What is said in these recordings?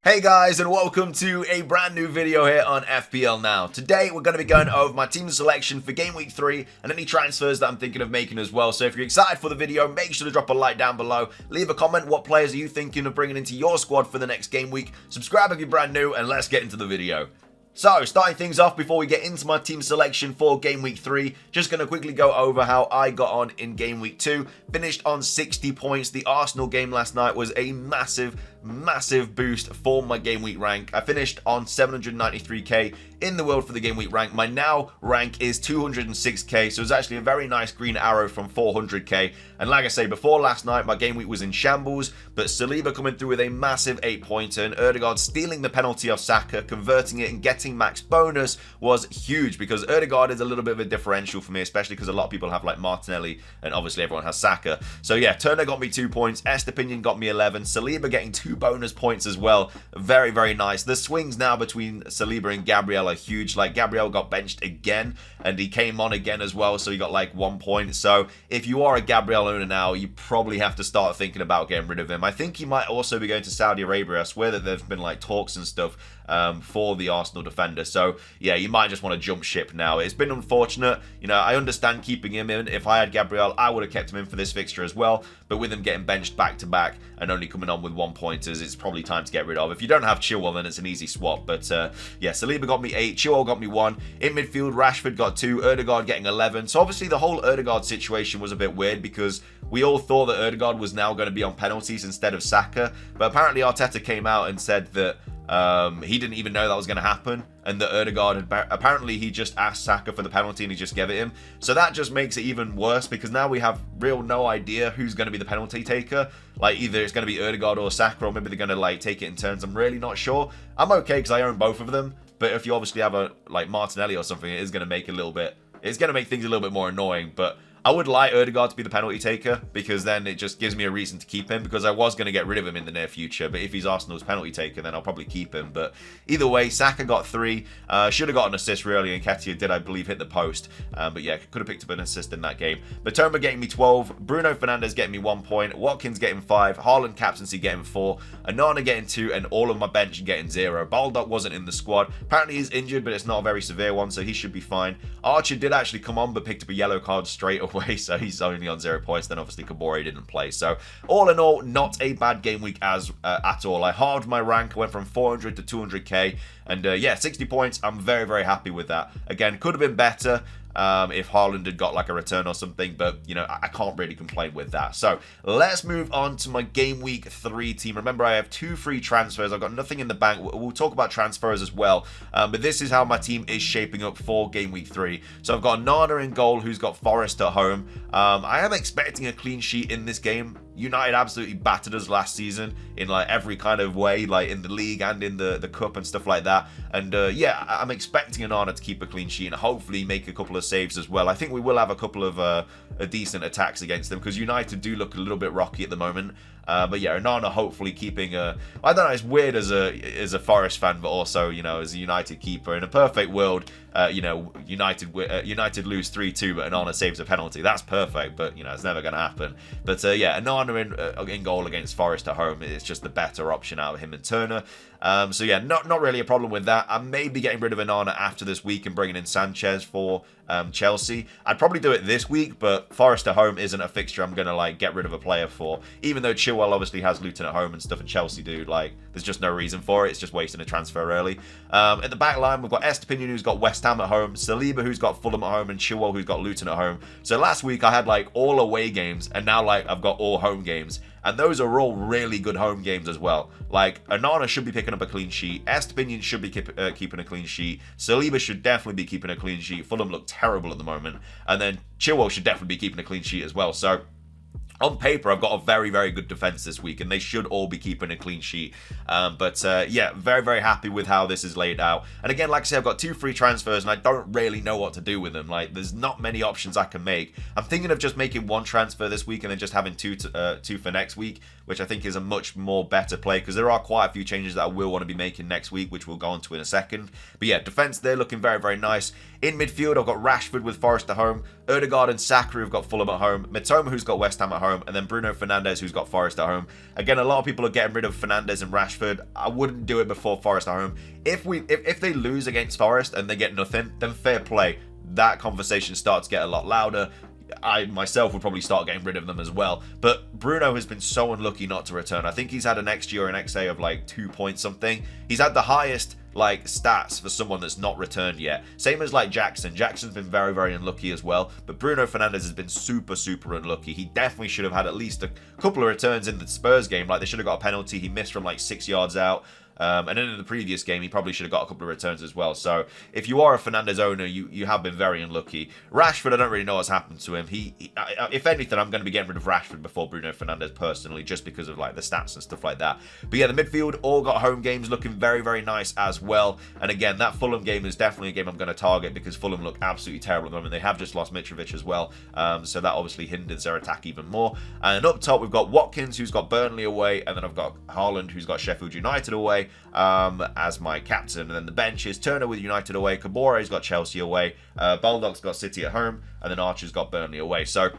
Hey guys, and welcome to a brand new video here on FPL Now. Today we're going to be going over my team selection for Game Week 3 and any transfers that I'm thinking of making as well. So if you're excited for the video, make sure to drop a like down below. Leave a comment, what players are you thinking of bringing into your squad for the next game week. Subscribe if you're brand new, and let's get into the video. So, starting things off before we get into my team selection for Game Week 3, just going to quickly go over how I got on in Game Week 2. Finished on 60 points. The Arsenal game last night was a massive boost for my Game Week rank. I finished on 793k in the world for the Game Week rank. My now rank is 206k, so it's actually a very nice green arrow from 400k. And like I say, before last night, my Game Week was in shambles, but Saliba coming through with a massive 8-pointer, and Ødegaard stealing the penalty off Saka, converting it and getting max bonus was huge, because Ødegaard is a little bit of a differential for me, especially because a lot of people have like Martinelli, and obviously everyone has Saka. So yeah, Turner got me 2 points, Estepinian got me 11, Saliba getting 2 bonus points as well. Very nice. The swings now between Saliba and Gabriel are huge. Like, Gabriel got benched again, and he came on again as well, so he got like 1 point. So if you are a Gabriel owner now, you probably have to start thinking about getting rid of him. I think he might also be going to Saudi Arabia. I swear that there's been like talks and stuff for the Arsenal defender. So yeah, you might just want to jump ship now. It's been unfortunate. You know, I understand keeping him in. If I had Gabriel, I would have kept him in for this fixture as well. But with him getting benched back to back and only coming on with 1 pointers, it's probably time to get rid of. If you don't have Chilwell, then it's an easy swap. But yeah, Saliba got me 8, Chilwell got me 1. In midfield, Rashford got 2, Ødegaard getting 11. So obviously the whole Ødegaard situation was a bit weird, because we all thought that Ødegaard was now going to be on penalties instead of Saka. But apparently Arteta came out and said that he didn't even know that was going to happen, and that Ødegaard had apparently he just asked Saka for the penalty and he just gave it him. So that just makes it even worse, because now we have no idea who's going to be the penalty taker. Like, either it's going to be Ødegaard or Saka, or maybe they're going to like take it in turns. I'm really not sure. I'm okay because I own both of them, but if you obviously have a like Martinelli or something, it is going to make it's going to make things a little bit more annoying. But I would like Ødegaard to be the penalty taker, because then it just gives me a reason to keep him, because I was going to get rid of him in the near future. But if he's Arsenal's penalty taker, then I'll probably keep him. But either way, Saka got 3. Should have got an assist really, and Nketiah did, I believe, hit the post. But yeah, could have picked up an assist in that game. Matoma getting me 12, Bruno Fernandes getting me 1 point, Watkins getting 5, Haaland captaincy getting 4, Onana getting 2, and all of my bench getting 0. Baldock wasn't in the squad. Apparently he's injured, but it's not a very severe one, so he should be fine. Archer did actually come on, but picked up a yellow card straight away, so he's only on 0 points. Then obviously Kabore didn't play. So all in all, not a bad game week at all. I halved my rank, went from 400 to 200k, and yeah, 60 points. I'm very happy with that. Again, could have been better if Haaland had got like a return or something, but you know, I can't really complain with that. So let's move on to my Game Week 3 team. Remember, I have 2 free transfers. I've got nothing in the bank. We'll talk about transfers as well, but this is how my team is shaping up for Game Week 3. So I've got Nana in goal, who's got Forest at home. I am expecting a clean sheet in this game. United absolutely battered us last season in like every kind of way, like in the league and in the cup and stuff like that. And yeah, I'm expecting Onana to keep a clean sheet and hopefully make a couple of saves as well. I think we will have a couple of decent attacks against them, because United do look a little bit rocky at the moment. But yeah, Onana hopefully keeping I don't know, it's weird as a Forest fan, but also, you know, as a United keeper. In a perfect world, you know, United lose 3-2, but Onana saves a penalty. That's perfect, but you know, it's never going to happen. But yeah, Onana in goal against Forest at home is just the better option out of him and Turner. So yeah, not really a problem with that. I may be getting rid of Onana after this week and bringing in Sanchez for Chelsea. I'd probably do it this week, but Forest at home isn't a fixture I'm going to like get rid of a player for. Even though Chilwell obviously has Luton at home and stuff, and Chelsea do, like, there's just no reason for it. It's just wasting a transfer early. At the back line, we've got Estepinian, who's got West Ham at home, Saliba, who's got Fulham at home, and Chilwell, who's got Luton at home. So last week I had like all away games, and now like I've got all home games. And those are all really good home games as well. Like, Onana should be picking up a clean sheet. Estepinian should be keeping a clean sheet. Saliba should definitely be keeping a clean sheet. Fulham look terrible at the moment. And then Chilwell should definitely be keeping a clean sheet as well. So on paper, I've got a very good defense this week, and they should all be keeping a clean sheet. But yeah, very happy with how this is laid out. And again, like I said, I've got 2 free transfers, and I don't really know what to do with them. Like, there's not many options I can make. I'm thinking of just making 1 transfer this week and then just having two for next week, which I think is a much more better play, because there are quite a few changes that I will want to be making next week, which we'll go on to in a second. But yeah, defense, they're looking very nice. In midfield, I've got Rashford with Forest at home, Ødegaard and Saka, who've got Fulham at home, Mitoma, who's got West Ham at home, home, and then Bruno Fernandes, who's got Forest at home. Again, a lot of people are getting rid of Fernandes and Rashford. I wouldn't do it before Forest at home. If they lose against Forest and they get nothing, then fair play. That conversation starts to get a lot louder. I myself would probably start getting rid of them as well. But Bruno has been so unlucky not to return. I think he's had an XG or an XA of like 2 point something. He's had the highest like stats for someone that's not returned yet. Same as like Jackson. Jackson's been very, very unlucky as well. But Bruno Fernandes has been super, super unlucky. He definitely should have had at least a couple of returns in the Spurs game. Like they should have got a penalty. He missed from like 6 yards out. And then in the previous game, he probably should have got a couple of returns as well. So if you are a Fernandes owner, you have been very unlucky. Rashford, I don't really know what's happened to him. If anything, I'm going to be getting rid of Rashford before Bruno Fernandes personally, just because of like the stats and stuff like that. But yeah, the midfield all got home games looking very, very nice as well. And again, that Fulham game is definitely a game I'm going to target because Fulham look absolutely terrible at the moment. They have just lost Mitrovic as well. So that obviously hinders their attack even more. And up top, we've got Watkins, who's got Burnley away. And then I've got Haaland, who's got Sheffield United away. As my captain. And then the bench is Turner with United away, Cabore's got Chelsea away, Baldock's got City at home, and then Archer's got Burnley away. So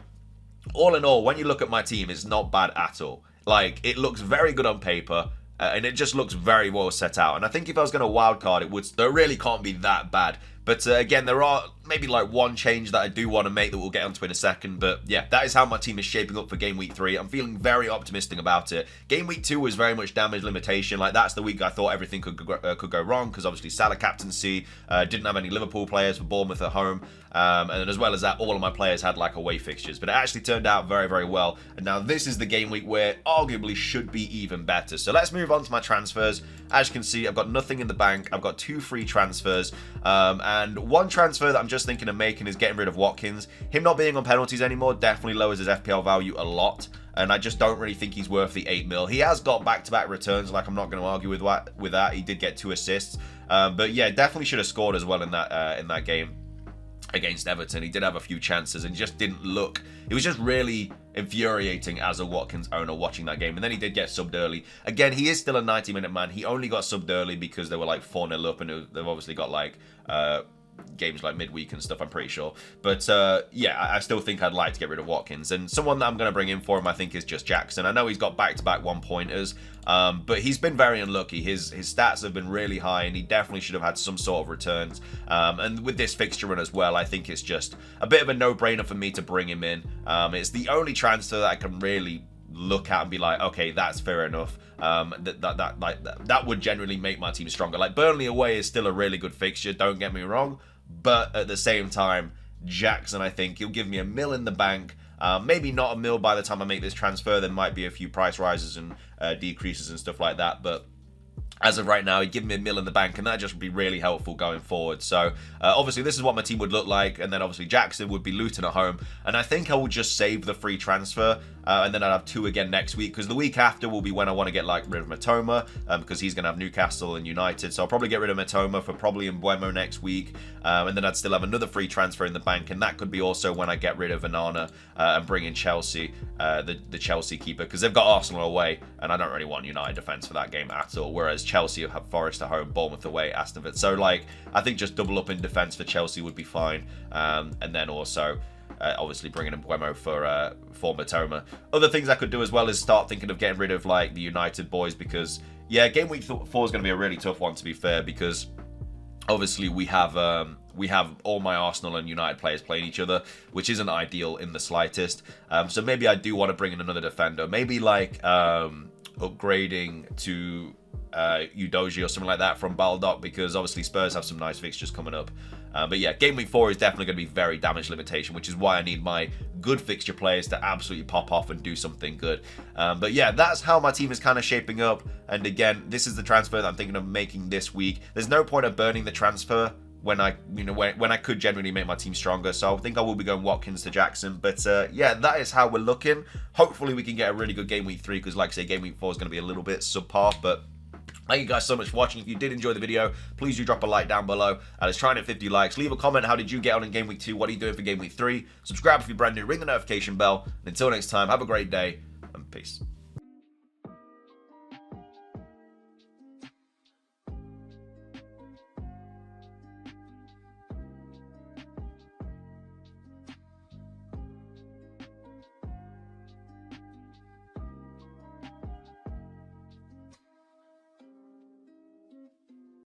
all in all, when you look at my team, it's not bad at all. Like, it looks very good on paper, and it just looks very well set out. And I think if I was going to wildcard, it really can't be that bad. But again, there are maybe like one change that I do want to make that we'll get onto in a second. But yeah, that is how my team is shaping up for Game Week 3. I'm feeling very optimistic about it. Game Week 2 was very much damage limitation. Like, that's the week I thought everything could go wrong because obviously Salah captaincy, didn't have any Liverpool players for Bournemouth at home. And then as well as that, all of my players had like away fixtures. But it actually turned out very, very well. And now this is the game week where arguably should be even better. So let's move on to my transfers. As you can see, I've got nothing in the bank. I've got 2 free transfers. And one transfer that I'm just thinking of making is getting rid of Watkins. Him not being on penalties anymore definitely lowers his FPL value a lot. And I just don't really think he's worth the 8 mil. He has got back-to-back returns, like I'm not going to argue with that. He did get 2 assists. But yeah, definitely should have scored as well in that game against Everton. He did have a few chances and just didn't look. It was just really infuriating as a Watkins owner watching that game. And then he did get subbed early. Again, he is still a 90-minute man. He only got subbed early because they were like 4-0 up, and they've obviously got like games like midweek and stuff, I'm pretty sure. But yeah, I still think I'd like to get rid of Watkins. And someone that I'm going to bring in for him, I think, is just Jackson. I know he's got back-to-back 1-pointers, but he's been very unlucky. His stats have been really high, and he definitely should have had some sort of returns. And with this fixture run as well, I think it's just a bit of a no-brainer for me to bring him in. It's the only transfer that I can really look at and be like, okay, that's fair enough. That would generally make my team stronger. Like, Burnley away is still a really good fixture, don't get me wrong, but at the same time, Jackson, I think he'll give me $1 mil in the bank. Maybe not $1 mil by the time I make this transfer. There might be a few price rises and decreases and stuff like that, but as of right now, he'd give me $1 mil in the bank, and that just would be really helpful going forward. So, obviously, this is what my team would look like, and then obviously Jackson would be Luton at home, and I think I will just save the free transfer, and then I'll have 2 again next week, because the week after will be when I want to get like rid of Matoma, because he's going to have Newcastle and United, so I'll probably get rid of Matoma for probably Mbuemo next week, and then I'd still have another free transfer in the bank, and that could be also when I get rid of Onana and bring in Chelsea, the Chelsea keeper, because they've got Arsenal away, and I don't really want United defence for that game at all, whereas Chelsea have Forest at home, Bournemouth away, Aston Villa. So, like, I think just double up in defence for Chelsea would be fine. And then also, obviously, bringing in Mbuemo for Matoma. Other things I could do as well is start thinking of getting rid of, like, the United boys because, yeah, Game Week 4 is going to be a really tough one, to be fair, because obviously we have all my Arsenal and United players playing each other, which isn't ideal in the slightest. So maybe I do want to bring in another defender. Maybe, like, upgrading to Udogie or something like that from Baldock, because obviously Spurs have some nice fixtures coming up. But yeah, Game Week 4 is definitely going to be very damage limitation, which is why I need my good fixture players to absolutely pop off and do something good. But yeah, that's how my team is kind of shaping up. And again, this is the transfer that I'm thinking of making this week. There's no point of burning the transfer when I could genuinely make my team stronger. So I think I will be going Watkins to Jackson. But yeah, that is how we're looking. Hopefully we can get a really good Game Week 3, because like I say, Game Week 4 is going to be a little bit subpar, but thank you guys so much for watching. If you did enjoy the video, please do drop a like down below. Let's try and hit 50 likes. Leave a comment. How did you get on in Game Week 2? What are you doing for Game Week 3? Subscribe if you're brand new. Ring the notification bell. And until next time, have a great day and peace.